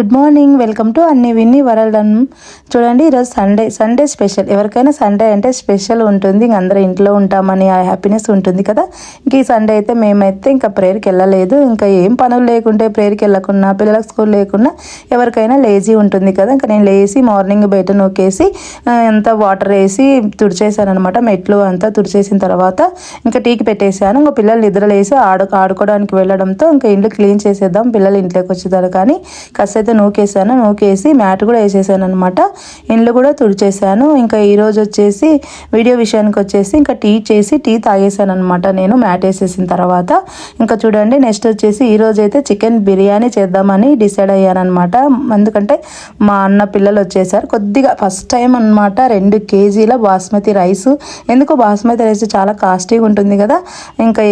Good morning, welcome to అన్ని విన్ని world. చూడండి, ఈరోజు సండే స్పెషల్. ఎవరికైనా సండే అంటే స్పెషల్ ఉంటుంది, ఇంక అందరూ ఇంట్లో ఉంటామని ఆ హ్యాపీనెస్ ఉంటుంది కదా. ఇంక ఈ సండే అయితే మేమైతే ఇంకా ప్రేయర్కి వెళ్ళలేదు. ఇంకా ఏం పనులు లేకుంటే ప్రేయర్కి వెళ్ళకుండా, పిల్లలకు స్కూల్ లేకుండా ఎవరికైనా లేజీ ఉంటుంది కదా. ఇంకా నేను లేచి మార్నింగ్ బయట నూకేసి అంతా వాటర్ వేసి తుడిచేసాను అనమాట. మెట్లు అంతా తుడిచేసిన తర్వాత ఇంకా టీకి పెట్టేశాను. ఇంకా పిల్లలు నిద్రలేసి ఆడుకోవడానికి వెళ్ళడంతో ఇంకా ఇంట్లో క్లీన్ చేసేద్దాం, పిల్లలు ఇంట్లోకి వచ్చేదారు కానీ కాస్త నూకేసి మ్యాట్ కూడా వేసేసాను అనమాట. ఇండ్లు కూడా తుడిచేసాను. ఇంకా ఈరోజు వచ్చేసి వీడియో విషయానికి వచ్చేసి ఇంకా టీ తాగేసాను అనమాట నేను మ్యాట్ వేసేసిన తర్వాత. ఇంకా చూడండి, నెక్స్ట్ వచ్చేసి ఈరోజు అయితే చికెన్ బిర్యానీ చేద్దామని డిసైడ్ అయ్యాను అనమాట. ఎందుకంటే మా అన్న పిల్లలు వచ్చేసారు. కొద్దిగా ఫస్ట్ టైం అనమాట 2 కేజీల బాస్మతి రైస్. ఎందుకు బాస్మతి రైస్ చాలా కాస్ట్లీగా ఉంటుంది కదా. ఇంకా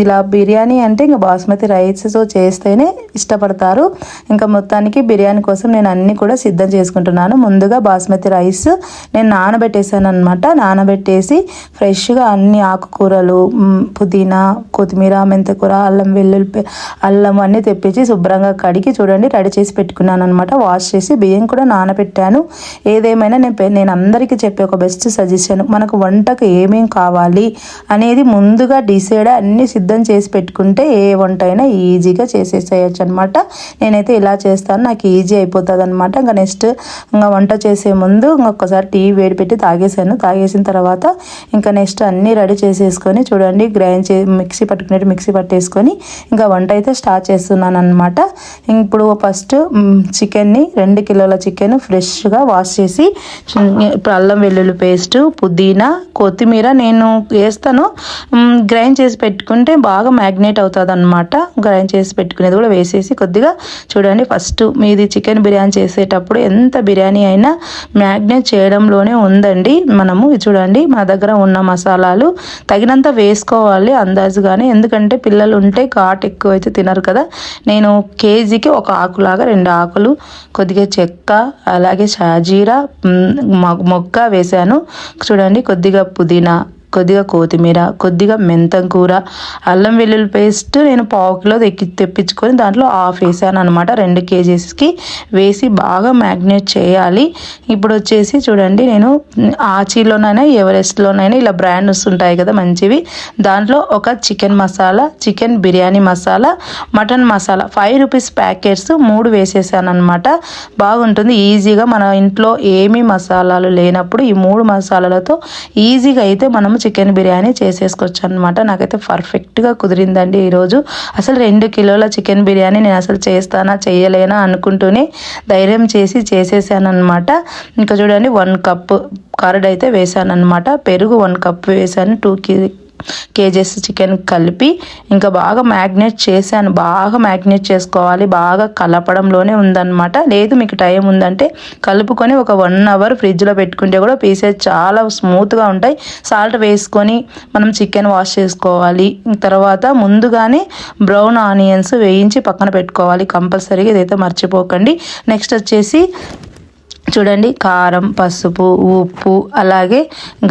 ఇలా బిర్యానీ అంటే ఇంకా బాస్మతి రైస్తో చేస్తేనే ఇష్టపడతారు. ఇంకా మొత్తానికి బిర్యానీ కోసం నేను అన్నీ కూడా సిద్ధం చేసుకుంటున్నాను. ముందుగా బాస్మతి రైస్ నేను నానబెట్టేసాను అనమాట. నానబెట్టేసి ఫ్రెష్గా అన్ని ఆకుకూరలు, పుదీనా, కొత్తిమీర, మెంతికూర, అల్లం అన్నీ తెప్పించి శుభ్రంగా కడిగి చూడండి రెడీ చేసి పెట్టుకున్నాను అనమాట. వాష్ చేసి బియ్యం కూడా నానబెట్టాను. ఏదేమైనా నేను అందరికీ చెప్పే ఒక బెస్ట్ సజెషన్, మనకు వంటకు ఏమేం కావాలి అనేది ముందుగా డిసైడ్ అన్నీ సిద్ధం చేసి పెట్టుకుంటే ఏ వంట అయినా ఈజీగా చేసేసేయచ్చు అనమాట. నేనైతే ఇలా చేస్తాను, నాకు ఈజీ అయిపోతుంది అనమాట. ఇంకా నెక్స్ట్ ఇంకా వంట చేసే ముందు ఇంకొకసారి టీ వేడి పెట్టి తాగేసిన తర్వాత ఇంకా నెక్స్ట్ అన్నీ రెడీ చేసేసుకొని చూడండి మిక్సీ పట్టేసుకొని ఇంకా వంట అయితే స్టార్ట్ చేస్తున్నాను అనమాట. ఇప్పుడు ఫస్ట్ చికెన్ని 2 కిలోల చికెన్ ఫ్రెష్గా వాష్ చేసి ఇప్పుడు అల్లం వెల్లుల్లి పేస్ట్, పుదీనా, కొత్తిమీర నేను వేస్తాను. గ్రైండ్ చేసి పెట్టుకుంటే బాగా మ్యాగ్నేట్ అవుతుంది అనమాట. గ్రైండ్ చేసి పెట్టుకునేది కూడా వేసేసి కొద్దిగా చూడండి, ఫస్ట్ మీది చికెన్ బిర్యానీ చేసేటప్పుడు ఎంత బిర్యానీ అయినా మ్యాగ్నేట్ చేయడంలోనే ఉందండి. మనము చూడండి, మా దగ్గర ఉన్న మసాలాలు తగినంత వేసుకోవాలి అందాజుగానే. ఎందుకంటే పిల్లలు ఉంటే ఘాట్ ఎక్కువ అయితే తినరు కదా. నేను కేజీకి ఒక ఆకులాగా 2 ఆకులు, కొద్దిగా చెక్క, అలాగే షాజీరా, మొగ్గ వేసాను. చూడండి, కొద్దిగా పుదీనా, కొద్దిగా కొత్తిమీర, కొద్దిగా మెంతం కూర, అల్లం వెల్లుల్లి పేస్ట్ నేను 1/2 కిలో తెప్పించుకొని దాంట్లో 1/2 వేసాను అనమాట. 2 కేజీస్కి వేసి బాగా మ్యాగ్నేట్ చేయాలి. ఇప్పుడు వచ్చేసి చూడండి, నేను ఆచీలోనైనా ఎవరెస్ట్లోనైనా ఇలా బ్రాండ్ వస్తుంటాయి కదా మంచివి, దాంట్లో ఒక chicken masala, chicken biryani masala, mutton masala 5 rupees packets 3 వేసేసాను అనమాట. బాగుంటుంది ఈజీగా. మన ఇంట్లో ఏమీ మసాలాలు లేనప్పుడు ఈ 3 మసాలాలతో ఈజీగా అయితే మనం చికెన్ బిర్యానీ చేసేసుకోవచ్చు అనమాట. నాకైతే పర్ఫెక్ట్గా కుదిరిందండి ఈరోజు. అసలు 2 కిలోల చికెన్ బిర్యానీ నేను అసలు చేస్తానా చేయలేనా అనుకుంటూనే ధైర్యం చేసేసాను అనమాట. ఇంకా చూడండి, 1 కప్పు కర్డ్ అయితే వేసాను అనమాట. పెరుగు 1 కప్పు వేసాను. 2 కేజీస్ చికెన్ కలిపి ఇంకా బాగా మ్యాగ్నేట్ చేశాను. బాగా మ్యాగ్నేట్ చేసుకోవాలి, బాగా కలపడంలోనే ఉందన్నమాట. లేదు మీకు టైం ఉందంటే కలుపుకొని ఒక 1 అవర్ ఫ్రిడ్జ్లో పెట్టుకుంటే కూడా పీసెస్ చాలా స్మూత్గా ఉంటాయి. సాల్ట్ వేసుకొని మనం చికెన్ వాష్ చేసుకోవాలి. తర్వాత ముందుగానే బ్రౌన్ ఆనియన్స్ వేయించి పక్కన పెట్టుకోవాలి కంపల్సరీగా, ఇదైతే మర్చిపోకండి. నెక్స్ట్ వచ్చేసి చూడండి, కారం, పసుపు, ఉప్పు, అలాగే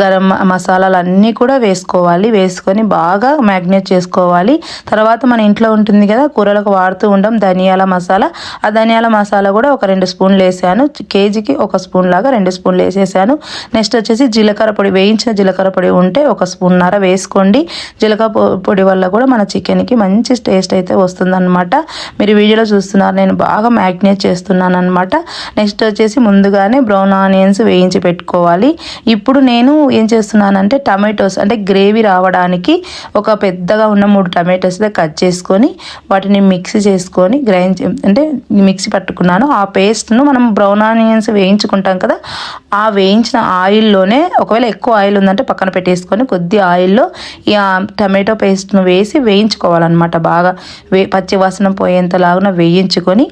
గరం మసాలాలు అన్నీ కూడా వేసుకొని బాగా మ్యాగ్నేట్ చేసుకోవాలి. తర్వాత మన ఇంట్లో ఉంటుంది కదా కూరలకు వాడుతూ ఉంటాం ధనియాల మసాలా. ఆ ధనియాల మసాలా కూడా ఒక 2 స్పూన్లు వేసాను. కేజీకి 1 స్పూన్ లాగా 2 స్పూన్లు వేసేసాను. నెక్స్ట్ వచ్చేసి జీలకర్ర పొడి, వేయించిన జీలకర్ర పొడి ఉంటే 1 స్పూన్నర వేసుకోండి. జీలకర్ర పొడి వల్ల కూడా మన చికెన్కి మంచి టేస్ట్ అయితే వస్తుందన్నమాట. మీరు వీడియోలో చూస్తున్నారు, నేను బాగా మ్యాగ్నేట్ చేస్తున్నాను అనమాట. నెక్స్ట్ వచ్చేసి ముందుగానే బ్రౌన్ ఆనియన్స్ వేయించి పెట్టుకోవాలి. ఇప్పుడు నేను ఏం చేస్తున్నానంటే టమాటోస్, అంటే గ్రేవీ రావడానికి ఒక పెద్దగా ఉన్న 3 టమాటోస్ కట్ చేసుకొని వాటిని మిక్సీ చేసుకొని మిక్సీ పట్టుకున్నాను. ఆ పేస్ట్ను మనం బ్రౌన్ ఆనియన్స్ వేయించుకుంటాం కదా, ఆ వేయించిన ఆయిల్లోనే, ఒకవేళ ఎక్కువ ఆయిల్ ఉందంటే పక్కన పెట్టేసుకొని కొద్ది ఆయిల్లో ఈ టమాటో పేస్ట్ను వేసి వేయించుకోవాలన్నమాట. బాగా పచ్చి వాసన పోయేంతలాగా వేయించుకొని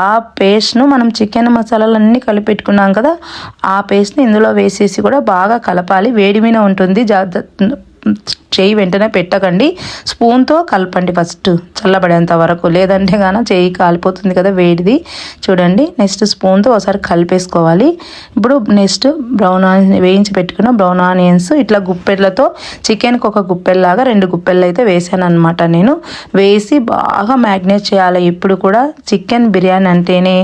ఆ పేస్ట్ను మనం చికెన్ మసాలాలన్నీ కలిపెట్టుకున్నాం కదా, ఆ పేస్ట్ని ఇందులో వేసేసి కూడా బాగా కలపాలి. వేడి మీద ఉంటుంది, చేయి వెంటనే పెట్టకండి, స్పూన్తో కలపండి ఫస్ట్ చల్లబడేంత వరకు, లేదంటే గాన చేయి కాలిపోతుంది కదా వేడిది. చూడండి నెక్స్ట్ స్పూన్తో ఒకసారి కలిపేసుకోవాలి. ఇప్పుడు నెక్స్ట్ బ్రౌన్ ఆనియన్స్ వేయించి పెట్టుకున్న బ్రౌన్ ఆనియన్స్ ఇట్లా గుప్పెళ్ళతో చికెన్కి ఒక గుప్పెల్లాగా 2 గుప్పెళ్ళు అయితే వేసాను అనమాట. నేను వేసి బాగా మ్యాగ్నేట్ చేయాలి. ఇప్పుడు కూడా చికెన్ బిర్యానీ అంటేనే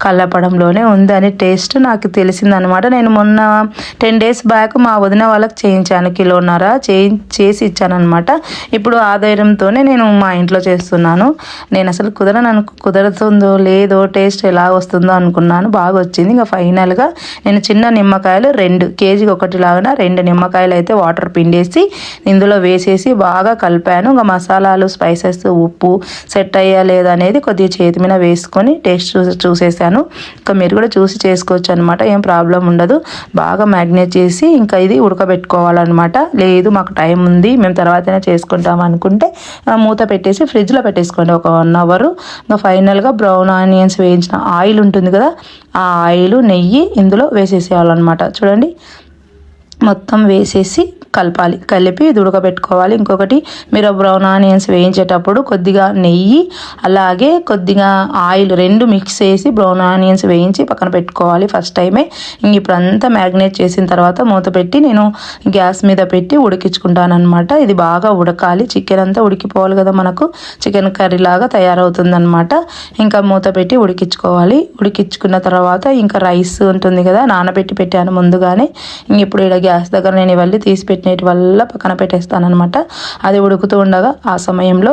కలపడంలోనే ఉందని టేస్ట్ నాకు తెలిసిందనమాట. నేను మొన్న 10 days బ్యాక్ మా వదిన వాళ్ళకి చేయించాను, కిలోన్నర చేసి ఇచ్చానమాట. ఇప్పుడు ఆ ధైర్యంతోనే నేను మా ఇంట్లో చేస్తున్నాను. నేను అసలు కుదరతుందో లేదో టేస్ట్ ఎలా వస్తుందో అనుకున్నాను, బాగా వచ్చింది. ఇంకా ఫైనల్గా నేను చిన్న నిమ్మకాయలు 2 కేజీకి 1 లాగా 2 నిమ్మకాయలు అయితే వాటర్ పిండేసి ఇందులో వేసేసి బాగా కలిపాను. ఇంకా మసాలాలు స్పైసెస్ ఉప్పు సెట్ అయ్యా లేదా అనేది కొద్దిగా చేతి మీద వేసుకొని టేస్ట్ చూసేసాను. ఇంకా మీరు కూడా చూసి చేసుకోవచ్చు అనమాట, ఏం ప్రాబ్లం ఉండదు. బాగా మ్యాగ్నేట్ చేసి ఇంకా ఇది ఉడకబెట్టుకోవాలన్నమాట. లేదు మాకు టైం ఉంది మేము తర్వాతనే చేసుకుంటాం అనుకుంటే మూత పెట్టేసి ఫ్రిడ్జ్లో పెట్టేసుకోండి ఒక 1 hour. ఇంకా ఫైనల్గా బ్రౌన్ ఆనియన్స్ వేయించిన ఆయిల్ ఉంటుంది కదా, ఆ ఆయిల్ నెయ్యి ఇందులో వేసేసేయాలన్నమాట. చూడండి మొత్తం వేసేసి కలిపి ఇది ఉడకబెట్టుకోవాలి. ఇంకొకటి మీరు బ్రౌన్ ఆనియన్స్ వేయించేటప్పుడు కొద్దిగా నెయ్యి అలాగే కొద్దిగా ఆయిల్ 2 మిక్స్ చేసి బ్రౌన్ ఆనియన్స్ వేయించి పక్కన పెట్టుకోవాలి ఫస్ట్ టైమే. ఇప్పుడు అంతా మ్యాగ్నేట్ చేసిన తర్వాత మూత పెట్టి నేను గ్యాస్ మీద పెట్టి ఉడికించుకుంటాను అనమాట. ఇది బాగా ఉడకాలి, చికెన్ అంతా ఉడికిపోవాలి కదా, మనకు చికెన్ కర్రీ లాగా తయారవుతుంది అనమాట. ఇంకా మూత పెట్టి ఉడికించుకోవాలి. ఉడికించుకున్న తర్వాత ఇంకా రైస్ ఉంటుంది కదా, నానబెట్టి పెట్టాను ముందుగానే. ఇప్పుడు ఇక్కడ గ్యాస్ దగ్గర నేను ఇవన్నీ తీసి పెట్టినటి వల్ల పక్కన పెట్టేస్తాను అనమాట. అది ఉడుకుతూ ఉండగా ఆ సమయంలో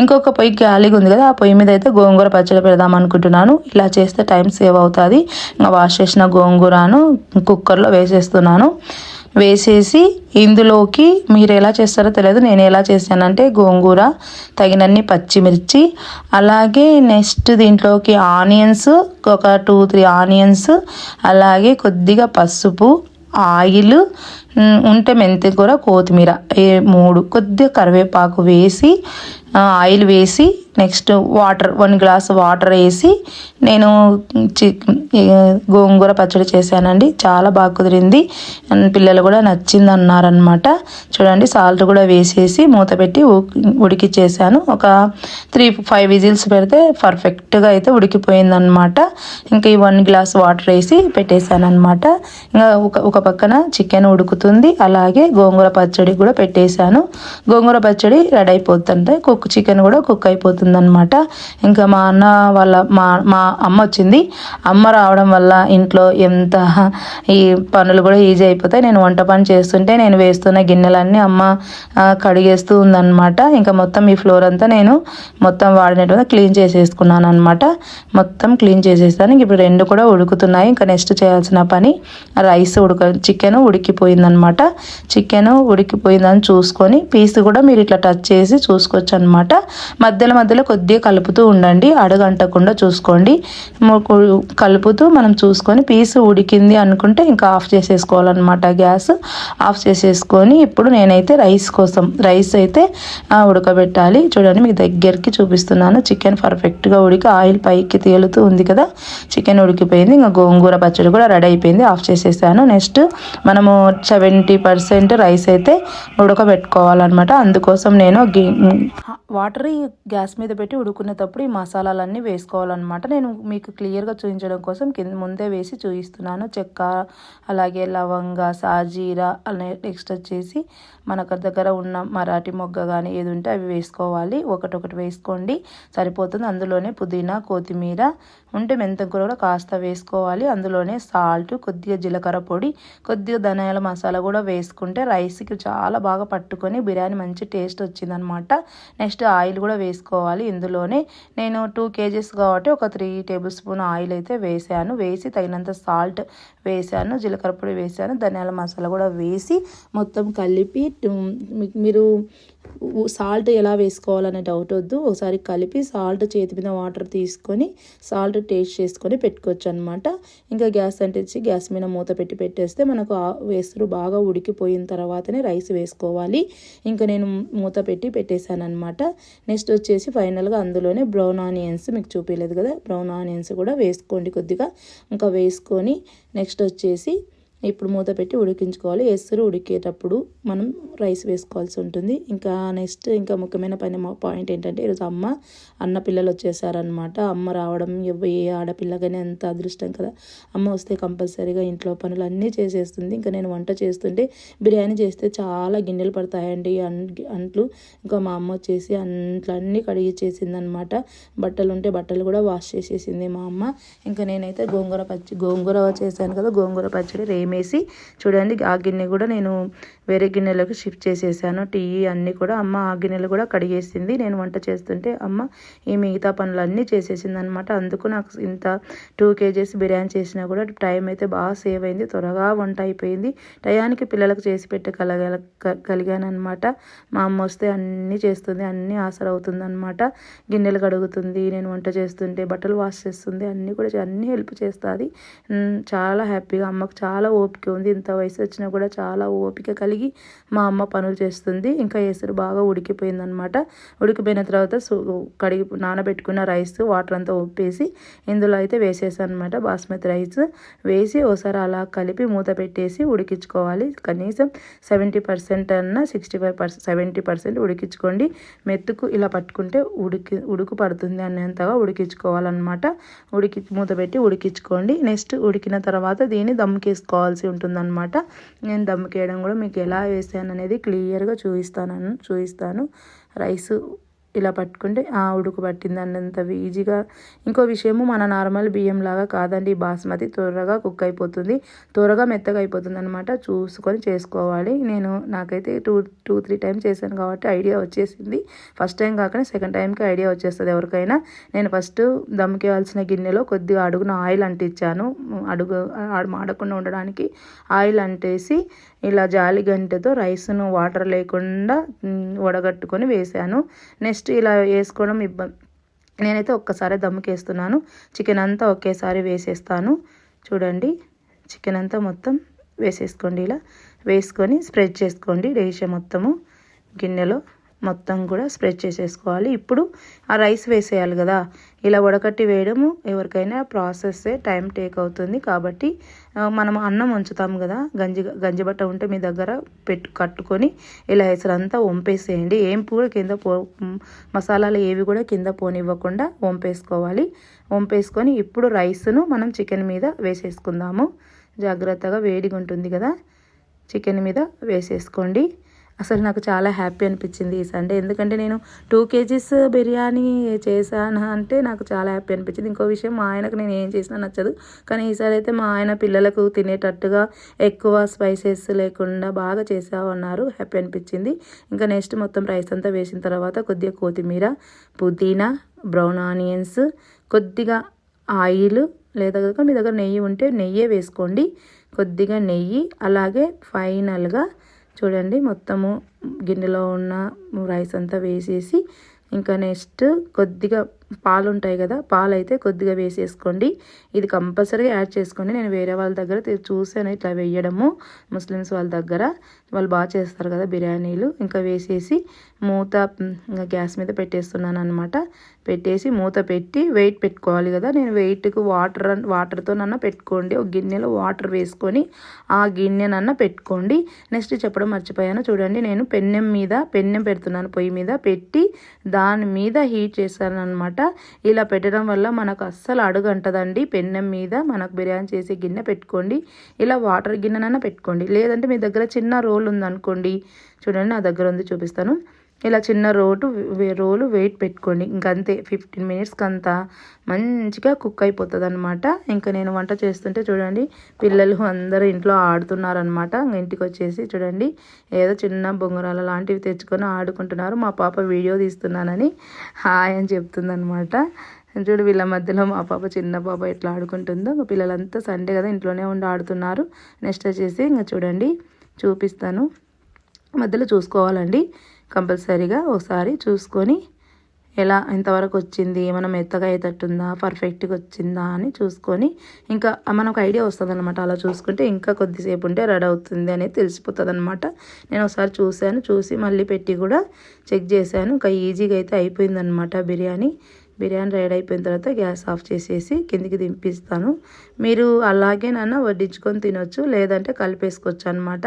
ఇంకొక పొయ్యి ఖాళీగా ఉంది కదా, ఆ పొయ్యి మీద అయితే గోంగూర పచ్చడి పెడదాం అనుకుంటున్నాను. ఇలా చేస్తే టైం సేవ్ అవుతుంది. ఇంకా వాష్ చేసిన గోంగూరను కుక్కర్లో వేసేస్తున్నాను. వేసేసి ఇందులోకి మీరు ఎలా చేస్తారో తెలియదు, నేను ఎలా చేశానంటే గోంగూర, తగినన్ని పచ్చిమిర్చి, అలాగే నెక్స్ట్ దీంట్లోకి ఆనియన్స్ ఒక 2-3 ఆనియన్స్, అలాగే కొద్దిగా పసుపు, ఆయిల్ ఉంటే మెంతి కూర, కొత్తిమీర 3, కొద్దిగా కరివేపాకు వేసి ఆయిల్ వేసి నెక్స్ట్ వాటర్ 1 గ్లాస్ వాటర్ వేసి నేను గోంగూర పచ్చడి చేశానండి. చాలా బాగా కుదిరింది, పిల్లలు కూడా నచ్చింది అన్నారనమాట. చూడండి సాల్ట్ కూడా వేసేసి మూత పెట్టి ఉడికిచ్చేసాను. ఒక 3-5 విజిల్స్ పెడితే పర్ఫెక్ట్గా అయితే ఉడికిపోయిందనమాట. ఇంకా ఈ 1 గ్లాస్ వాటర్ వేసి పెట్టేశాను అనమాట. ఇంకా ఒక పక్కన చికెన్ ఉడుకుతుంది, అలాగే గోంగూర పచ్చడి కూడా పెట్టేశాను. గోంగూర పచ్చడి రెడీ అయిపోతుంటే చికెన్ కూడా కుక్ అయిపోతుంది అనమాట. ఇంకా మా అన్న వాళ్ళ మా అమ్మ వచ్చింది. అమ్మ రావడం వల్ల ఇంట్లో ఎంత ఈ పనులు కూడా ఈజీ అయిపోతాయి. నేను వంట పని చేస్తుంటే నేను వేస్తున్న గిన్నెలన్నీ అమ్మ కడిగేస్తూ ఉందన్నమాట. ఇంకా మొత్తం ఈ ఫ్లోర్ అంతా నేను మొత్తం వాడినట్టు క్లీన్ చేసేసుకున్నాను అనమాట. మొత్తం క్లీన్ చేసేస్తాను. ఇప్పుడు 2 కూడా ఉడుకుతున్నాయి. ఇంకా నెక్స్ట్ చేయాల్సిన పని రైస్ చికెన్ ఉడికిపోయిందనమాట. చికెన్ ఉడికిపోయిందని చూసుకొని పీస్ కూడా మీరు ఇట్లా టచ్ చేసి చూసుకోవచ్చు అనమాట. మధ్యలో కొద్దిగా కలుపుతూ ఉండండి, అడుగంటకుండా చూసుకోండి. కలుపుతూ మనం చూసుకొని పీస్ ఉడికింది అనుకుంటే ఇంకా ఆఫ్ చేసేసుకోవాలన్నమాట. గ్యాస్ ఆఫ్ చేసేసుకొని ఇప్పుడు నేనైతే రైస్ అయితే ఉడకబెట్టాలి. చూడండి మీకు దగ్గరికి చూపిస్తున్నాను. చికెన్ పర్ఫెక్ట్గా ఉడికి ఆయిల్ పైకి తేలుతూ ఉంది కదా, చికెన్ ఉడికిపోయింది. ఇంకా గోంగూర పచ్చడి కూడా రెడీ అయిపోయింది, ఆఫ్ చేసేసాను. నెక్స్ట్ మనము 70% రైస్ అయితే ఉడకబెట్టుకోవాలన్నమాట. అందుకోసం నేను వాటర్ గ్యాస్ మీద పెట్టి ఉడుకునేటప్పుడు ఈ మసాలాలన్నీ వేసుకోవాలన్నమాట. నేను మీకు క్లియర్గా చూపించడం కోసం ముందే వేసి చూపిస్తున్నాను. చెక్క, అలాగే లవంగ, సాజీరా, అలాగే నెక్స్ట్ వచ్చేసి మనకు దగ్గర ఉన్న మరాఠీ మొగ్గ కానీ ఏది ఉంటే అవి వేసుకోవాలి. ఒకటొకటి వేసుకోండి సరిపోతుంది. అందులోనే పుదీనా, కొత్తిమీర ఉంటే మెంతం కూర కూడా కాస్త వేసుకోవాలి. అందులోనే సాల్ట్, కొద్దిగా జీలకర్ర పొడి, కొద్దిగా ధనియాల మసాలా కూడా వేసుకుంటే రైస్కి చాలా బాగా పట్టుకొని బిర్యానీ మంచి టేస్ట్ వచ్చిందనమాట. నెక్స్ట్ ఆయిల్ కూడా వేసుకోవాలి. ఇందులోనే నేను 2 kgs కాబట్టి ఒక 3 tablespoon ఆయిల్ అయితే వేసాను. వేసి తగినంత సాల్ట్ వేసాను, జీలకర్ర పొడి వేసాను, ధనియాల మసాలా కూడా వేసి మొత్తం కలిపి మీరు సాల్ట్ ఎలా వేసుకోవాలనే డౌట్ వద్దు. ఒకసారి కలిపి సాల్ట్ చేతి మీద వాటర్ తీసుకొని సాల్ట్ టేస్ట్ చేసుకొని పెట్టుకోవచ్చు అనమాట. ఇంకా గ్యాస్ అంటించి గ్యాస్ మీద మూత పెట్టేస్తే మనకు వేసురు బాగా ఉడికిపోయిన తర్వాతనే రైస్ వేసుకోవాలి. ఇంకా నేను మూత పెట్టేశాను అనమాట. నెక్స్ట్ వచ్చేసి ఫైనల్గా అందులోనే బ్రౌన్ ఆనియన్స్ మీకు చూపించలేదు కదా, బ్రౌన్ ఆనియన్స్ కూడా వేసుకోండి కొద్దిగా. ఇంకా వేసుకొని నెక్స్ట్ వచ్చేసి ఇప్పుడు మూత పెట్టి ఉడికించుకోవాలి. ఎసురు ఉడికేటప్పుడు మనం రైస్ వేసుకోవాల్సి ఉంటుంది. ఇంకా నెక్స్ట్ ఇంకా ముఖ్యమైన పాయింట్ ఏంటంటే ఈరోజు అన్న పిల్లలు వచ్చేసారనమాట. అమ్మ రావడం ఏ ఆడపిల్లకైనా ఎంత అదృష్టం కదా. అమ్మ వస్తే కంపల్సరీగా ఇంట్లో పనులు అన్నీ చేసేస్తుంది. ఇంకా నేను వంట చేస్తుంటే బిర్యానీ చేస్తే చాలా గిన్నెలు పడతాయండి అంట్లు. ఇంకా మా అమ్మ వచ్చేసి అంట్లన్నీ కడిగిచ్చేసింది అనమాట. బట్టలు ఉంటే బట్టలు కూడా వాష్ చేసేసింది మా అమ్మ. ఇంకా నేనైతే గోంగూర చేశాను కదా, గోంగూర పచ్చడి రేమేసి చూడండి ఆ గిన్నె కూడా నేను వేరే గిన్నెలోకి షిఫ్ట్ చేసేసాను. టీ అన్నీ కూడా అమ్మ ఆ గిన్నెలు కూడా కడిగేసింది. నేను వంట చేస్తుంటే అమ్మ ఈ మిగతా పనులన్నీ చేసేసింది అనమాట. అందుకు నాకు ఇంత 2 kgs బిర్యానీ చేసినా కూడా టైం అయితే బాగా సేవ్ అయింది. త్వరగా వంట అయిపోయింది. టయానికి పిల్లలకు చేసి కలిగాను అనమాట. మా అమ్మ వస్తే అన్నీ చేస్తుంది, అన్నీ ఆసరవుతుంది అనమాట. గిన్నెలు కడుగుతుంది, నేను వంట చేస్తుంటే బట్టలు వాష్ చేస్తుంది, అన్నీ కూడా అన్నీ హెల్ప్ చేస్తుంది. చాలా హ్యాపీగా, అమ్మకు చాలా ఓపిక ఉంది. ఇంత వయసు వచ్చినా కూడా చాలా ఓపిక కలిగి మా అమ్మ పనులు చేస్తుంది. ఇంకా ఎసురు బాగా ఉడికిపోయిందనమాట. ఉడికిపోయిన తర్వాత నానబెట్టుకున్న రైస్ వాటర్ అంతా ఉప్పేసి ఇందులో అయితే వేసేసాను అనమాట. బాస్మతి రైస్ వేసి ఒకసారి అలా కలిపి మూత పెట్టేసి ఉడికించుకోవాలి. కనీసం 70% అన్న 65%, 70% ఉడికించుకోండి. మెత్తుకు ఇలా పట్టుకుంటే ఉడుకు పడుతుంది అనేంతగా ఉడికించుకోవాలన్నమాట. మూత పెట్టి ఉడికించుకోండి. నెక్స్ట్ ఉడికిన తర్వాత దీన్ని దమ్ముకేసుకోవాల్సి ఉంటుందన్నమాట. నేను దమ్ముకేయడం కూడా మీకు ఎలా వేసాను అనేది క్లియర్గా చూపిస్తాను. రైసు ఇలా పట్టుకుంటే ఉడుకు పట్టింది అన్నంత ఈజీగా. ఇంకో విషయము, మన నార్మల్ బియ్యం లాగా కాదండి బాస్మతి. త్వరగా కుక్ అయిపోతుంది, త్వరగా మెత్తగా అయిపోతుంది అనమాట. చూసుకొని చేసుకోవాలి. నాకైతే 2-3 టైమ్స్ చేశాను కాబట్టి ఐడియా వచ్చేసింది. ఫస్ట్ టైం కాకుండా సెకండ్ టైంకి ఐడియా వచ్చేస్తుంది ఎవరికైనా. నేను ఫస్ట్ దమ్ముకేయాల్సిన గిన్నెలో కొద్దిగా అడుగున ఆయిల్ అంటించాను. మాడకుండా ఉండడానికి ఆయిల్ అంటేసి ఇలా జాలి గంటెతో రైస్ను వాటర్ లేకుండా వడగట్టుకొని వేసాను. నెక్స్ట్ ఇలా వేసుకోవడం నేనైతే ఒక్కసారి దమ్ముకేస్తున్నాను. చికెన్ అంతా ఒకేసారి వేసేస్తాను. చూడండి, చికెన్ అంతా మొత్తం వేసేసుకోండి. ఇలా వేసుకొని స్ప్రెడ్ చేసుకోండి. రేష మొత్తము గిన్నెలో మొత్తం కూడా స్ప్రెడ్ చేసేసుకోవాలి. ఇప్పుడు ఆ రైస్ వేసేయాలి కదా. ఇలా వడకట్టి వేయడము ఎవరికైనా ప్రాసెస్సే, టైం టేక్ అవుతుంది. కాబట్టి మనం అన్నం ఉంచుతాం కదా, గంజిబట్ట ఉంటే మీ దగ్గర కట్టుకొని ఇలా ఎసరంతా వంపేసేయండి. ఏం కూడా కింద మసాలాలు ఏవి కూడా కింద పోనివ్వకుండా వంపేసుకోవాలి. వంపేసుకొని ఇప్పుడు రైస్ను మనం చికెన్ మీద వేసేసుకుందాము. జాగ్రత్తగా వేడిగా ఉంటుంది కదా, చికెన్ మీద వేసేసుకోండి. అసలు నాకు చాలా హ్యాపీ అనిపించింది ఈ సండే. ఎందుకంటే నేను 2 kgs బిర్యానీ చేశాను అంటే నాకు చాలా హ్యాపీ అనిపించింది. ఇంకో విషయం, మా ఆయనకు నేను ఏం చేసినా నచ్చదు. కానీ ఈసారి అయితే మా ఆయన పిల్లలకు తినేటట్టుగా ఎక్కువ స్పైసెస్ లేకుండా బాగా చేసావు అన్నారు. హ్యాపీ అనిపించింది. ఇంకా నెక్స్ట్ మొత్తం రైస్ అంతా వేసిన తర్వాత కొద్దిగా కొత్తిమీర, పుదీనా, బ్రౌన్ ఆనియన్స్, కొద్దిగా ఆయిల్, లేదా మీ దగ్గర నెయ్యి ఉంటే నెయ్యే వేసుకోండి. కొద్దిగా నెయ్యి, అలాగే ఫైనల్గా చూడండి మొత్తము గిన్నెలో ఉన్న రైస్ అంతా వేసేసి ఇంకా నెక్స్ట్ కొద్దిగా పాలు ఉంటాయి కదా, పాలు అయితే కొద్దిగా వేసేసుకోండి. ఇది కంపల్సరీగా యాడ్ చేసుకోండి. నేను వేరే వాళ్ళ దగ్గర చూసాను ఇట్లా వేయడము, ముస్లిమ్స్ వాళ్ళ దగ్గర. వాళ్ళు బాగా చేస్తారు కదా బిర్యానీలు. ఇంకా వేసేసి మూత గ్యాస్ మీద పెట్టేస్తున్నాను అనమాట. పెట్టేసి మూత పెట్టి వెయిట్ పెట్టుకోవాలి కదా. నేను వెయిట్కు వాటర్తోనన్నా పెట్టుకోండి. ఒక గిన్నెలో వాటర్ వేసుకొని ఆ గిన్నెనన్నా పెట్టుకోండి. నెక్స్ట్ చెప్పడం మర్చిపోయాను. చూడండి, నేను పెన్నెం పెడుతున్నాను. పొయ్యి మీద పెట్టి దాని మీద హీట్ చేశాను అనమాట. ఇలా పెట్టడం వల్ల మనకు అస్సలు అడుగంటదండి. పెన్నెం మీద మనకు బిర్యానీ చేసే గిన్నె పెట్టుకోండి. ఇలా వాటర్ గిన్నెనన్నా పెట్టుకోండి. లేదంటే మీ దగ్గర చిన్న రోల్ ఉందనుకోండి, చూడండి నా దగ్గర ఉంది చూపిస్తాను. ఇలా చిన్న రోలు వెయిట్ పెట్టుకోండి. ఇంకంతే 15 minutesకి అంతా మంచిగా కుక్ అయిపోతుంది అనమాట. ఇంకా నేను వంట చేస్తుంటే చూడండి పిల్లలు అందరూ ఇంట్లో ఆడుతున్నారనమాట. ఇంటికి వచ్చేసి చూడండి ఏదో చిన్న బొంగరాల లాంటివి తెచ్చుకొని ఆడుకుంటున్నారు. మా పాప వీడియో తీస్తున్నానని హాయ్ అని చెప్తుందనమాట. చూడు వీళ్ళ మధ్యలో మా పాప, చిన్న పాప ఎట్లా ఆడుకుంటుందో. పిల్లలంతా సండే కదా ఇంట్లోనే ఉండి ఆడుతున్నారు. నెక్స్ట్ వచ్చేసి ఇంకా చూడండి చూపిస్తాను. మధ్యలో చూసుకోవాలండి కంపల్సరీగా. ఒకసారి చూసుకొని ఎలా ఎంతవరకు వచ్చింది, ఏమైనా మెత్తగా అయ్యేటట్టుందా, పర్ఫెక్ట్గా వచ్చిందా అని చూసుకొని ఇంకా మనకు ఐడియా వస్తుంది అనమాట. అలా చూసుకుంటే ఇంకా కొద్దిసేపు ఉంటే రెడీ అవుతుంది అనేది తెలిసిపోతుంది అనమాట. నేను ఒకసారి చూసి మళ్ళీ పెట్టి కూడా చెక్ చేశాను. ఇంకా ఈజీగా అయితే అయిపోయిందనమాట బిర్యానీ. బిర్యానీ రెడీ అయిపోయిన తర్వాత గ్యాస్ ఆఫ్ చేసేసి కిందికి దింపిస్తాను. మీరు అలాగేనన్నా వడ్డించుకొని తినొచ్చు, లేదంటే కలిపేసుకోవచ్చు అనమాట.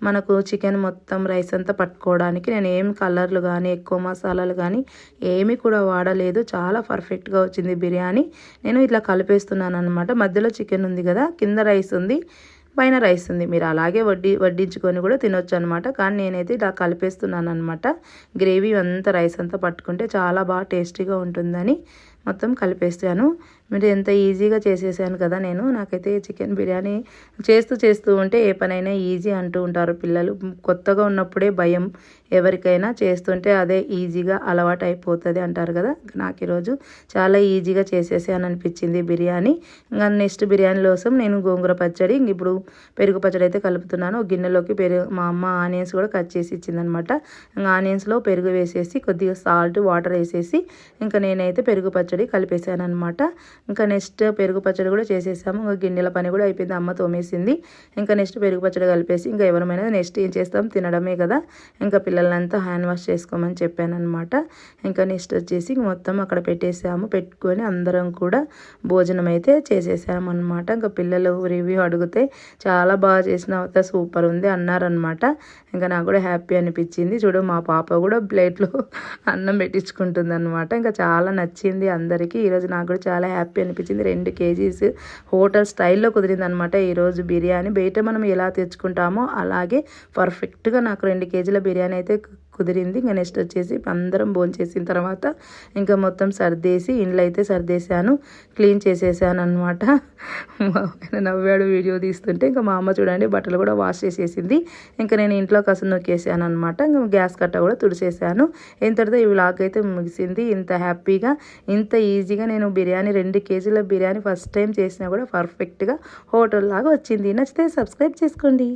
మనకు చికెన్ మొత్తం రైస్ అంతా పట్టుకోవడానికి నేను ఏం కలర్లు కానీ ఎక్కువ మసాలాలు కానీ ఏమీ కూడా వాడలేదు. చాలా పర్ఫెక్ట్గా వచ్చింది బిర్యానీ. నేను ఇట్లా కలిపేస్తున్నాను అనమాట. మధ్యలో చికెన్ ఉంది కదా, కింద రైస్ ఉంది, పైన రైస్ ఉంది. మీరు అలాగే వడ్డించుకొని కూడా తినొచ్చు అనమాట. కానీ నేనైతే ఇలా కలిపేస్తున్నాను అనమాట. గ్రేవీ అంతా రైస్ అంతా పట్టుకుంటే చాలా బాగా టేస్టీగా ఉంటుందని మొత్తం కలిపేస్తాను. మీరు ఎంత ఈజీగా చేసేసాను కదా నేను. నాకైతే చికెన్ బిర్యానీ చేస్తూ ఉంటే ఏ పనైనా ఈజీ అంటూ ఉంటారు పిల్లలు. కొత్తగా ఉన్నప్పుడే భయం ఎవరికైనా, చేస్తుంటే అదే ఈజీగా అలవాటు అయిపోతుంది అంటారు కదా. నాకు ఈరోజు చాలా ఈజీగా చేసేసాను అనిపించింది బిర్యానీ. ఇంకా నెక్స్ట్ బిర్యానీ కోసం నేను గోంగూర పచ్చడి, ఇప్పుడు పెరుగు పచ్చడి అయితే కలుపుతున్నాను. ఒక గిన్నెలోకి మా అమ్మ ఆనియన్స్ కూడా కట్ చేసి ఇచ్చిందనమాట. ఇంకా ఆనియన్స్లో పెరుగు వేసేసి కొద్దిగా సాల్ట్ వాటర్ వేసేసి ఇంకా నేనైతే పెరుగు పచ్చడి కలిపేసాను అనమాట. ఇంకా నెక్స్ట్ పెరుగు పచ్చడి కూడా చేసేసాము. ఇంకా గిన్నెల పని కూడా అయిపోయింది, అమ్మ తోమేసింది. ఇంకా నెక్స్ట్ పెరుగు పచ్చడి కలిపేసి ఇంకా ఎవరమైనా నెక్స్ట్ ఏం చేస్తాం, తినడమే కదా. ఇంకా పిల్లలంతా హ్యాండ్ వాష్ చేసుకోమని చెప్పాను అనమాట. ఇంకా నెక్స్ట్ వచ్చేసి మొత్తం అక్కడ పెట్టేసాము. పెట్టుకొని అందరం కూడా భోజనం అయితే చేసేసాము అనమాట. ఇంకా పిల్లలు రివ్యూ అడిగితే చాలా బాగా చేసిన సూపర్ ఉంది అన్నారనమాట. ఇంకా నాకు కూడా హ్యాపీ అనిపించింది. చూడు మా పాప కూడా ప్లేట్లో అన్నం పెట్టించుకుంటుంది అనమాట. ఇంకా చాలా నచ్చింది అందరికీ. ఈరోజు నాకు కూడా చాలా హ్యాపీ అనిపించింది. 2 కేజీస్ హోటల్ స్టైల్లో కుదిరింది అనమాట ఈరోజు బిర్యానీ. బయట మనం ఎలా తెచ్చుకుంటామో అలాగే పర్ఫెక్ట్గా నాకు 2 కేజీల బిర్యానీ అయితే కుదిరింది. ఇంకా నెక్స్ట్ వచ్చేసి అందరం భోంచేసిన తర్వాత ఇంకా మొత్తం సర్దేసి ఇండ్లు అయితే సర్దేశాను, క్లీన్ చేసేసాను అనమాట. నవ్వాడు వీడియో తీస్తుంటే. ఇంకా మా అమ్మ చూడండి బట్టలు కూడా వాష్ చేసేసింది. ఇంకా నేను ఇంట్లో కసు నొక్కేసాను అనమాట. ఇంకా గ్యాస్ కట్ట కూడా తుడిసేసాను. ఇంతటితో ఈ వ్లాగ్ అయితే ముగిసింది. ఇంత హ్యాపీగా ఇంత ఈజీగా నేను బిర్యానీ 2 కేజీల బిర్యానీ ఫస్ట్ టైం చేసినా కూడా పర్ఫెక్ట్గా హోటల్ లాగా వచ్చింది. నచ్చితే సబ్స్క్రైబ్ చేసుకోండి.